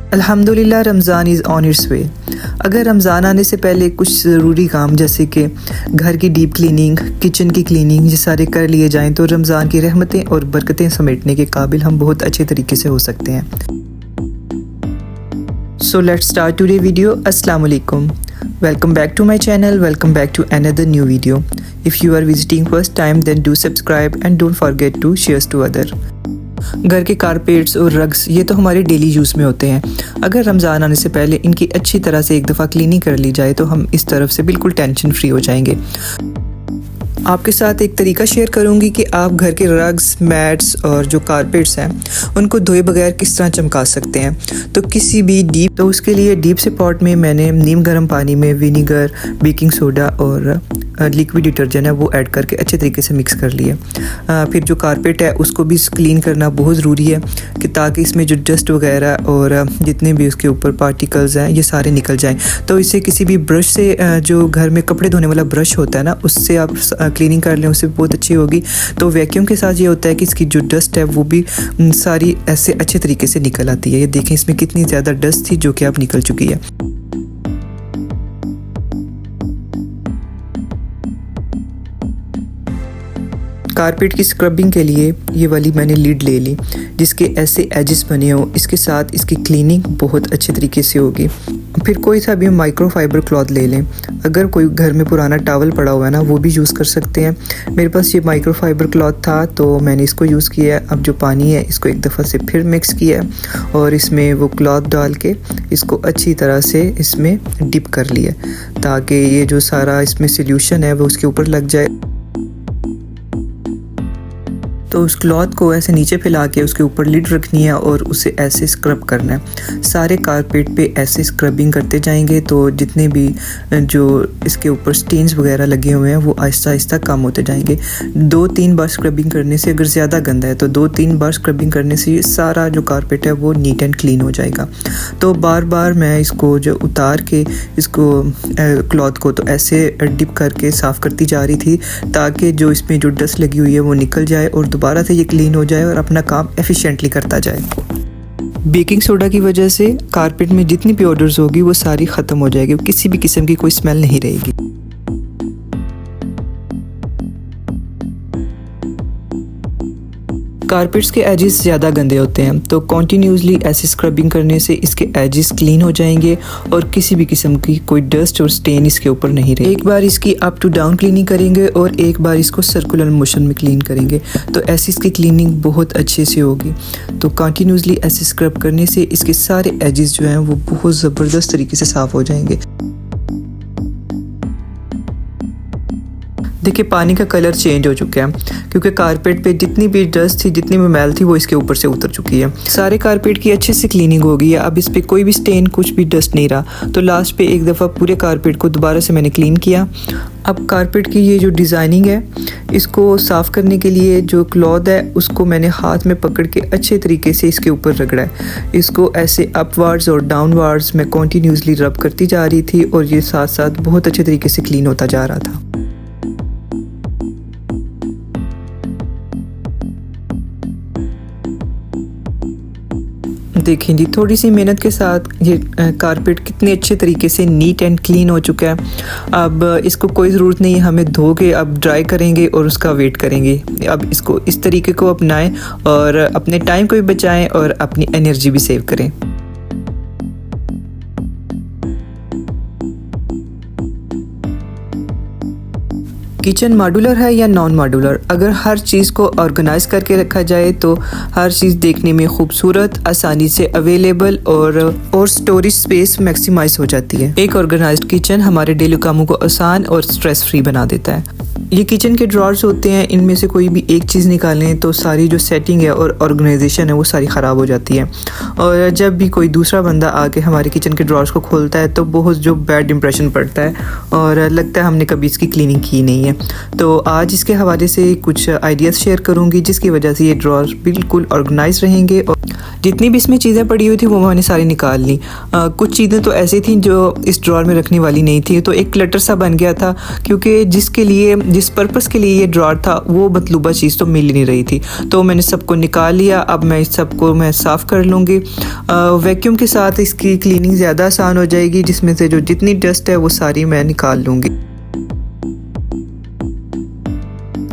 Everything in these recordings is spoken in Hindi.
अल्हम्दुलिल्लाह रमज़ान इज़ ऑन इट्स वे। अगर रमज़ान आने से पहले कुछ ज़रूरी काम जैसे कि घर की डीप क्लीनिंग, किचन की क्लीनिंग ये सारे कर लिए जाएं तो रमज़ान की रहमतें और बरकतें समेटने के काबिल हम बहुत अच्छे तरीके से हो सकते हैं। So let's start today video. अस्सलाम वालेकुम, welcome back to my channel, welcome back to another new video. If you are visiting first time then do subscribe and don't forget to share to other. घर के कारपेट्स और रग्स ये तो हमारे डेली यूज़ में होते हैं। अगर रमज़ान आने से पहले इनकी अच्छी तरह से एक दफ़ा क्लीनिंग कर ली जाए तो हम इस तरफ से बिल्कुल टेंशन फ्री हो जाएंगे। आपके साथ एक तरीका शेयर करूंगी कि आप घर के रग्स, मैट्स और जो कारपेट्स हैं उनको धोए बगैर किस तरह चमका सकते हैं। तो किसी भी उसके लिए डीप से पॉट में मैंने नीम गर्म पानी में विनीगर, बेकिंग सोडा और लिक्विड डिटर्जेंट है वो ऐड करके अच्छे तरीके से मिक्स कर लिए। फिर जो कारपेट है उसको भी क्लीन करना बहुत ज़रूरी है कि ताकि इसमें जो डस्ट वगैरह और जितने भी उसके ऊपर पार्टिकल्स हैं ये सारे निकल जाएं। तो इसे किसी भी ब्रश से, जो घर में कपड़े धोने वाला ब्रश होता है ना, उससे आप क्लीनिंग कर लें, उससे बहुत अच्छी होगी। तो वैक्यूम के साथ ये होता है कि इसकी जो डस्ट है वो भी सारी ऐसे अच्छे तरीके से निकल आती है। ये देखें इसमें कितनी ज़्यादा डस्ट थी जो कि अब निकल चुकी है। कारपेट की स्क्रबिंग के लिए ये वाली मैंने लीड ले ली जिसके ऐसे एजेस बने हो, इसके साथ इसकी क्लीनिंग बहुत अच्छे तरीके से होगी। फिर कोई सा भी माइक्रोफाइबर क्लॉथ ले लें। अगर कोई घर में पुराना टॉवल पड़ा हुआ है ना वो भी यूज़ कर सकते हैं। मेरे पास ये माइक्रोफाइबर क्लॉथ था तो मैंने इसको यूज़ किया है। अब जो पानी है इसको एक दफ़ा से फिर मिक्स किया है और इसमें वो क्लॉथ डाल के इसको अच्छी तरह से इसमें डिप कर लिया ताकि ये जो सारा इसमें सोल्यूशन है वो उसके ऊपर लग जाए। तो उस क्लॉथ को ऐसे नीचे फैला के उसके ऊपर लिड रखनी है और उसे ऐसे स्क्रब करना है। सारे कारपेट पे ऐसे स्क्रबिंग करते जाएंगे तो जितने भी जो इसके ऊपर स्टेन्स वगैरह लगे हुए हैं वो आहिस्ता आहिस्ता कम होते जाएंगे। 2-3 बार स्क्रबिंग करने से, अगर ज़्यादा गंदा है तो 2-3 बार स्क्रबिंग करने से सारा जो कारपेट है वो नीट एंड क्लीन हो जाएगा। तो बार बार मैं इसको जो उतार के इसको क्लॉथ को तो ऐसे डिप करके साफ़ करती जा रही थी ताकि जो इसमें जो डस्ट लगी हुई है वो निकल जाए और दोबारा से ये क्लीन हो जाए और अपना काम एफिशिएंटली करता जाए। बेकिंग सोडा की वजह से कारपेट में जितनी भी ऑर्डर्स होगी वो सारी ख़त्म हो जाएगी, किसी भी किस्म की कोई स्मेल नहीं रहेगी। कारपेट्स के एजेस ज़्यादा गंदे होते हैं तो कॉन्टीन्यूसली ऐसे स्क्रबिंग करने से इसके एजेस क्लीन हो जाएंगे और किसी भी किस्म की कोई डस्ट और स्टेन इसके ऊपर नहीं रहेगी। एक बार इसकी अप टू डाउन क्लीनिंग करेंगे और एक बार इसको सर्कुलर मोशन में क्लीन करेंगे तो ऐसी इसकी क्लीनिंग बहुत अच्छे से होगी। तो कॉन्टीन्यूसली ऐसे स्क्रब करने से इसके सारे एजेस जो हैं वो बहुत ज़बरदस्त तरीके से साफ़ हो जाएंगे। देखिए पानी का कलर चेंज हो चुका है क्योंकि कारपेट पे जितनी भी डस्ट थी, जितनी भी मैल थी वो इसके ऊपर से उतर चुकी है। सारे कारपेट की अच्छे से क्लीनिंग हो गई है। अब इस पे कोई भी स्टेन, कुछ भी डस्ट नहीं रहा। तो लास्ट पे एक दफ़ा पूरे कारपेट को दोबारा से मैंने क्लीन किया। अब कारपेट की ये जो डिज़ाइनिंग है इसको साफ़ करने के लिए जो क्लॉथ है उसको मैंने हाथ में पकड़ के अच्छे तरीके से इसके ऊपर रगड़ा है। इसको ऐसे अपवर्ड्स और डाउनवर्ड्स मैं कॉन्टीन्यूसली रब करती जा रही थी और ये साथ साथ बहुत अच्छे तरीके से क्लीन होता जा रहा था। देखें जी, थोड़ी सी मेहनत के साथ ये कारपेट कितने अच्छे तरीके से नीट एंड क्लीन हो चुका है। अब इसको कोई ज़रूरत नहीं है हमें धो के अब ड्राई करेंगे और उसका वेट करेंगे। अब इसको इस तरीके को अपनाएं और अपने टाइम को भी बचाएं और अपनी एनर्जी भी सेव करें। किचन मॉड्यूलर है या नॉन मॉड्यूलर, अगर हर चीज़ को ऑर्गेनाइज करके रखा जाए तो हर चीज़ देखने में खूबसूरत, आसानी से अवेलेबल और स्टोरेज स्पेस मैक्सिमाइज हो जाती है। एक ऑर्गेनाइज्ड किचन हमारे डेली कामों को आसान और स्ट्रेस फ्री बना देता है। ये किचन के ड्रॉर्स होते हैं, इनमें से कोई भी एक चीज़ निकालें तो सारी जो सेटिंग है और ऑर्गेनाइजेशन है वो सारी ख़राब हो जाती है। और जब भी कोई दूसरा बंदा आके हमारे किचन के ड्रॉर्स को खोलता है तो बहुत जो बैड इंप्रेशन पड़ता है और लगता है हमने कभी इसकी क्लीनिंग की नहीं है। तो आज इसके हवाले से कुछ आइडियाज़ शेयर करूँगी जिसकी वजह से ये ड्रॉर्स बिल्कुल ऑर्गेनाइज रहेंगे और जितनी भी इसमें चीज़ें पड़ी हुई थी वो मैंने सारी निकाल ली। कुछ चीज़ें तो ऐसी थी जो इस ड्रॉर में रखने वाली नहीं थी, तो एक क्लटर सा बन गया था क्योंकि जिसके लिए जिस पर्पस के लिए ये ड्रॉर था वो मतलूबा चीज़ तो मिल ही नहीं रही थी। तो मैंने सबको निकाल लिया। अब मैं इस सबको मैं साफ़ कर लूँगी। वैक्यूम के साथ इसकी क्लीनिंग ज़्यादा आसान हो जाएगी, जिसमें से जो जितनी डस्ट है वो सारी मैं निकाल लूँगी।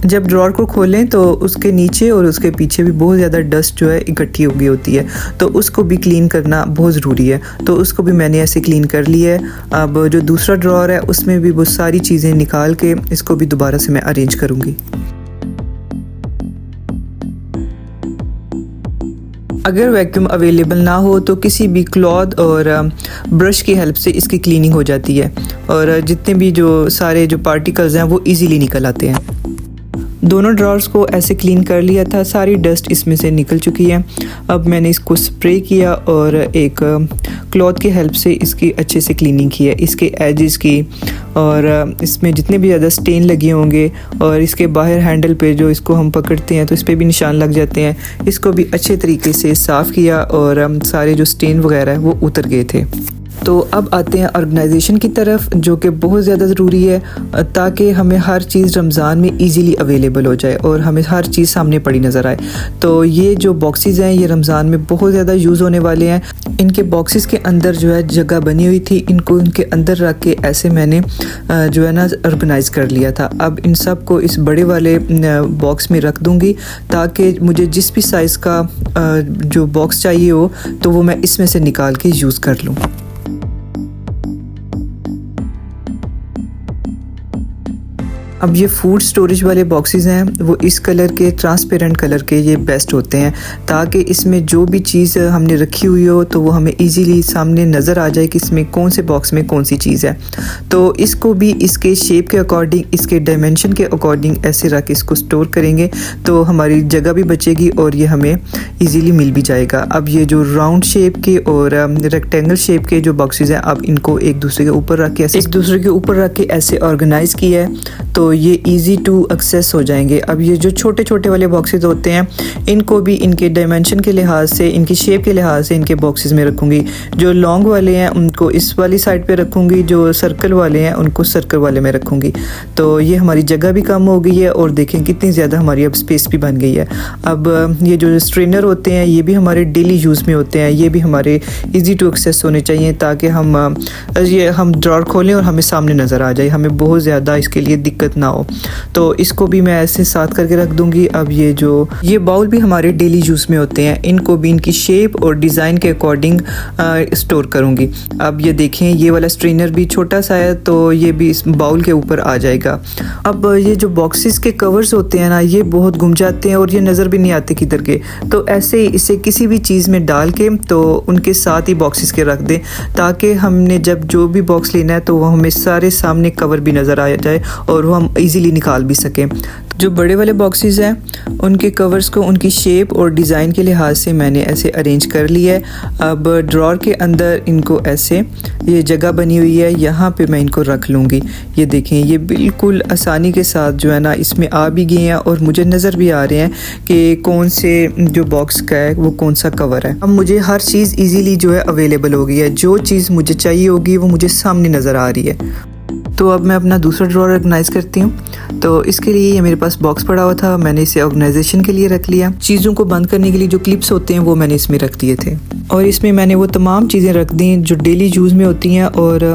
जब ड्रॉर को खोलें तो उसके नीचे और उसके पीछे भी बहुत ज़्यादा डस्ट जो है इकट्ठी हो गई होती है, तो उसको भी क्लीन करना बहुत ज़रूरी है। तो उसको भी मैंने ऐसे क्लीन कर लिया है। अब जो दूसरा ड्रॉर है उसमें भी वो सारी चीज़ें निकाल के इसको भी दोबारा से मैं अरेंज करूँगी। अगर वैक्यूम अवेलेबल ना हो तो किसी भी क्लॉथ और ब्रश की हेल्प से इसकी क्लीनिंग हो जाती है और जितने भी जो सारे जो पार्टिकल्स हैं वो इजीली निकल आते हैं। दोनों ड्रॉर्स को ऐसे क्लीन कर लिया था, सारी डस्ट इसमें से निकल चुकी है। अब मैंने इसको स्प्रे किया और एक क्लॉथ की हेल्प से इसकी अच्छे से क्लीनिंग की है, इसके एजेस की, और इसमें जितने भी ज़्यादा स्टेन लगे होंगे और इसके बाहर हैंडल पे जो इसको हम पकड़ते हैं तो इस पर भी निशान लग जाते हैं, इसको भी अच्छे तरीके से साफ़ किया और सारे जो स्टेन वगैरह वो उतर गए थे। तो अब आते हैं ऑर्गेनाइजेशन की तरफ, जो कि बहुत ज़्यादा ज़रूरी है ताकि हमें हर चीज़ रमज़ान में इजीली अवेलेबल हो जाए और हमें हर चीज़ सामने पड़ी नज़र आए। तो ये जो बॉक्सेस हैं ये रमज़ान में बहुत ज़्यादा यूज़ होने वाले हैं। इनके बॉक्सेस के अंदर जो है जगह बनी हुई थी, इनको इनके अंदर रख के ऐसे मैंने जो है ना ऑर्गेनाइज़ कर लिया था। अब इन सब को इस बड़े वाले बॉक्स में रख दूँगी ताकि मुझे जिस भी साइज़ का जो बॉक्स चाहिए हो तो वो मैं इसमें से निकाल के यूज़ कर लूँ। अब ये फूड स्टोरेज वाले बॉक्सेस हैं वो इस कलर के, ट्रांसपेरेंट कलर के ये बेस्ट होते हैं ताकि इसमें जो भी चीज़ हमने रखी हुई हो तो वो हमें इजीली सामने नज़र आ जाए कि इसमें कौन से बॉक्स में कौन सी चीज़ है। तो इसको भी इसके शेप के अकॉर्डिंग, इसके डायमेंशन के अकॉर्डिंग ऐसे रख के इसको स्टोर करेंगे तो हमारी जगह भी बचेगी और ये हमें ईज़िली मिल भी जाएगा। अब ये जो राउंड शेप के और रेक्टेंगल शेप के जो बॉक्सेस हैं, अब इनको एक दूसरे के ऊपर रख के ऐसे ऑर्गेनाइज़ किया है तो ये इजी टू एक्सेस हो जाएंगे। अब ये जो छोटे छोटे वाले बॉक्सेस होते हैं इनको भी इनके डायमेंशन के लिहाज से, इनकी शेप के लिहाज से इनके बॉक्सेस में रखूँगी। जो लॉन्ग वाले हैं उनको इस वाली साइड पे रखूँगी, जो सर्कल वाले हैं उनको सर्कल वाले में रखूँगी। तो ये हमारी जगह भी कम हो गई है और देखें कितनी ज़्यादा हमारी अब स्पेस भी बन गई है। अब ये जो स्ट्रेनर होते हैं ये भी हमारे डेली यूज़ में होते हैं, ये भी हमारे ईजी टू एक्सेस होने चाहिए ताकि हम ड्रॉर खोलें और हमें सामने नज़र आ जाए, हमें बहुत ज़्यादा इसके लिए दिक्कत ना हो। तो इसको भी मैं ऐसे साथ करके रख दूंगी। अब ये बाउल भी हमारे डेली यूज़ में होते हैं, इनको भी इनकी शेप और डिज़ाइन के अकॉर्डिंग स्टोर करूंगी। अब ये देखें ये वाला स्ट्रेनर भी छोटा सा है तो ये भी इस बाउल के ऊपर आ जाएगा। अब ये जो बॉक्सेस के कवर्स होते हैं ना ये बहुत घुम जाते हैं और ये नज़र भी नहीं आते किधर के, तो ऐसे इसे किसी भी चीज़ में डाल के तो उनके साथ ही बॉक्सेस के रख दें ताकि हमने जब जो भी बॉक्स लेना है तो वो हमें सारे सामने कवर भी नज़र आ जाए और वो हम इजीली निकाल भी सकें। जो बड़े वाले बॉक्सेस हैं उनके कवर्स को उनकी शेप और डिज़ाइन के लिहाज से मैंने ऐसे अरेंज कर लिया है। अब ड्रॉर के अंदर इनको ऐसे ये जगह बनी हुई है, यहाँ पे मैं इनको रख लूँगी। ये देखें ये बिल्कुल आसानी के साथ जो है ना इसमें आ भी गए हैं और मुझे नज़र भी आ रहे हैं कि कौन से जो बॉक्स का है वो कौन सा कवर है। अब मुझे हर चीज़ ईजीली जो है अवेलेबल हो गई है, जो चीज़ मुझे चाहिए होगी वो मुझे सामने नज़र आ रही है। तो अब मैं अपना दूसरा ड्रॉर ऑर्गेनाइज करती हूँ। तो इसके लिए ये मेरे पास बॉक्स पड़ा हुआ था, मैंने इसे ऑर्गेनाइजेशन के लिए रख लिया। चीज़ों को बंद करने के लिए जो क्लिप्स होते हैं वो मैंने इसमें रख दिए थे और इसमें मैंने वो तमाम चीज़ें रख दी जो डेली यूज़ में होती हैं और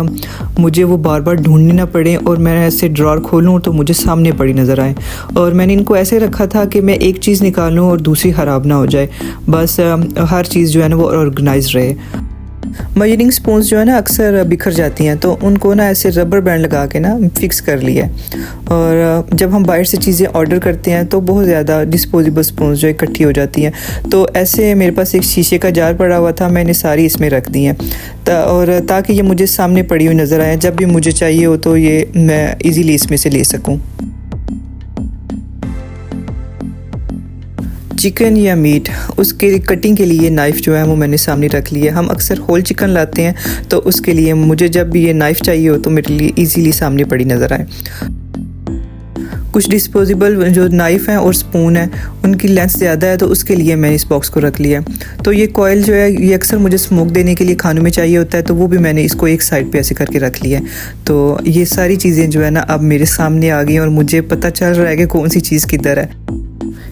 मुझे वो बार बार ढूंढनी ना पड़े और मैं ऐसे ड्रॉर खोलूँ तो मुझे सामने पड़ी नज़र आए। और मैंने इनको ऐसे रखा था कि मैं एक चीज़ निकालूँ और दूसरी ख़राब ना हो जाए, बस हर चीज़ जो है ना वो ऑर्गेनाइज रहे। मेजरिंग स्पून्स जो है ना अक्सर बिखर जाती हैं तो उनको ना ऐसे रबर बैंड लगा के ना फिक्स कर लिया है। और जब हम बाहर से चीज़ें ऑर्डर करते हैं तो बहुत ज़्यादा डिस्पोजेबल स्पून्स जो इकट्ठी हो जाती हैं, तो ऐसे मेरे पास एक शीशे का जार पड़ा हुआ था, मैंने सारी इसमें रख दी हैं और ताकि ये मुझे सामने पड़ी हुई नज़र आए, जब भी मुझे चाहिए हो तो ये मैं ईज़िली इसमें से ले सकूँ। चिकन या मीट उसके कटिंग के लिए नाइफ़ जो है वो मैंने सामने रख लिया। हम अक्सर होल चिकन लाते हैं तो उसके लिए मुझे जब भी ये नाइफ़ चाहिए हो तो मेरे लिए इजीली सामने पड़ी नज़र आए। कुछ डिस्पोजेबल जो नाइफ़ हैं और स्पून है उनकी लेंथ ज़्यादा है, तो उसके लिए मैंने इस बॉक्स को रख लिया। तो ये कॉयल जो है ये अक्सर मुझे स्मोक देने के लिए खानों में चाहिए होता है, तो वो भी मैंने इसको एक साइड पे ऐसे करके रख लिया है। तो ये सारी चीज़ें जो है ना अब मेरे सामने आ गई और मुझे पता चल रहा है कि कौन सी चीज़ किधर है।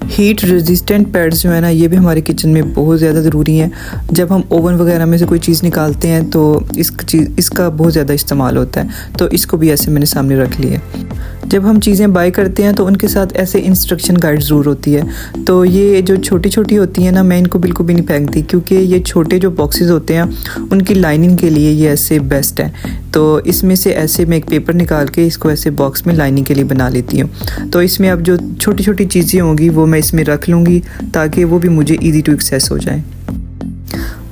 हीट रेजिस्टेंट पैड्स जो है ना ये भी हमारे किचन में बहुत ज़्यादा ज़रूरी हैं। जब हम ओवन वगैरह में से कोई चीज़ निकालते हैं तो इसका बहुत ज़्यादा इस्तेमाल होता है, तो इसको भी ऐसे मैंने सामने रख लिया। जब हम चीज़ें बाय करते हैं तो उनके साथ ऐसे इंस्ट्रक्शन गाइड ज़रूर होती है। तो ये जो छोटी छोटी होती हैं ना, मैं इनको बिल्कुल भी नहीं फेंकती, क्योंकि ये छोटे जो बॉक्सेस होते हैं उनकी लाइनिंग के लिए ये ऐसे बेस्ट है। तो इसमें से ऐसे मैं एक पेपर निकाल के इसको ऐसे बॉक्स में लाइनिंग के लिए बना लेती हूँ। तो इसमें अब जो छोटी छोटी चीज़ें होंगी वो मैं इसमें रख लूँगी ताकि वो भी मुझे ईजी टू एक्सेस हो जाए।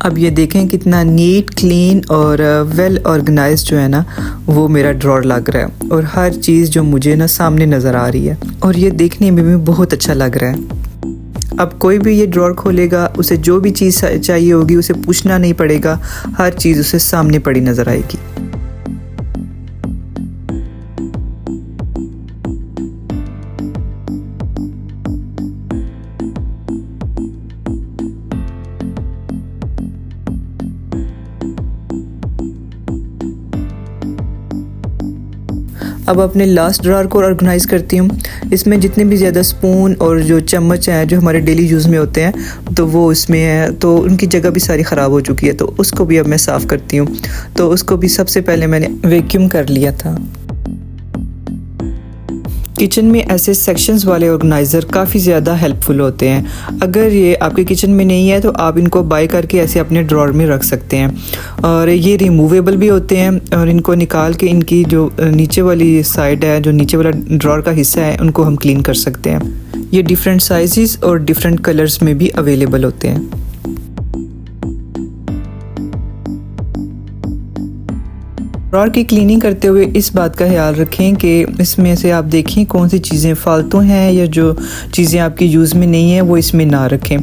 अब ये देखें कितना नीट, क्लीन और वेल ऑर्गेनाइज्ड जो है ना वो मेरा ड्रॉर लग रहा है, और हर चीज़ जो मुझे ना सामने नज़र आ रही है और ये देखने में भी बहुत अच्छा लग रहा है। अब कोई भी ये ड्रॉर खोलेगा, उसे जो भी चीज़ चाहिए होगी उसे पूछना नहीं पड़ेगा, हर चीज़ उसे सामने पड़ी नज़र आएगी। अब अपने लास्ट ड्रॉर को ऑर्गेनाइज़ करती हूँ। इसमें जितने भी ज़्यादा स्पून और जो चम्मच हैं जो हमारे डेली यूज़ में होते हैं तो वो उसमें है, तो उनकी जगह भी सारी ख़राब हो चुकी है, तो उसको भी अब मैं साफ़ करती हूँ। तो उसको भी सबसे पहले मैंने वैक्यूम कर लिया था। किचन में ऐसे सेक्शंस वाले ऑर्गेनाइज़र काफ़ी ज़्यादा हेल्पफुल होते हैं। अगर ये आपके किचन में नहीं है तो आप इनको बाय करके ऐसे अपने ड्रॉर में रख सकते हैं, और ये रिमूवेबल भी होते हैं, और इनको निकाल के इनकी जो नीचे वाली साइड है, जो नीचे वाला ड्रॉर का हिस्सा है, उनको हम क्लीन कर सकते हैं। ये डिफरेंट साइज़ और डिफरेंट कलर्स में भी अवेलेबल होते हैं। ड्रॉर की क्लीनिंग करते हुए इस बात का ख्याल रखें कि इसमें से आप देखें कौन सी चीज़ें फालतू हैं या जो चीज़ें आपकी यूज़ में नहीं हैं वो इसमें ना रखें।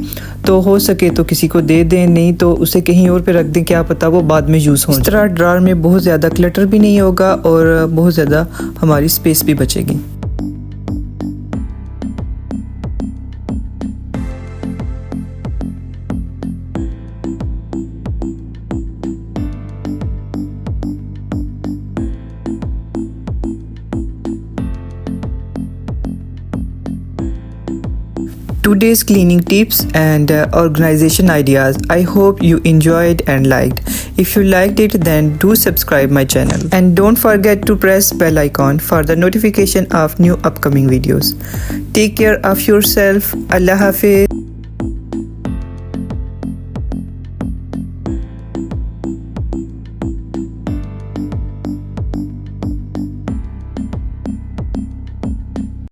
तो हो सके तो किसी को दे दें, नहीं तो उसे कहीं और पे रख दें, क्या पता वो बाद में यूज़ हो। इस तरह ड्रॉर में बहुत ज़्यादा क्लटर भी नहीं होगा और बहुत ज़्यादा हमारी स्पेस भी बचेगी। Today's cleaning tips and organization ideas. I hope you enjoyed and liked. If you liked it, then do subscribe my channel and don't forget to press bell icon for the notification of new upcoming videos. Take care of yourself. Allah Hafiz.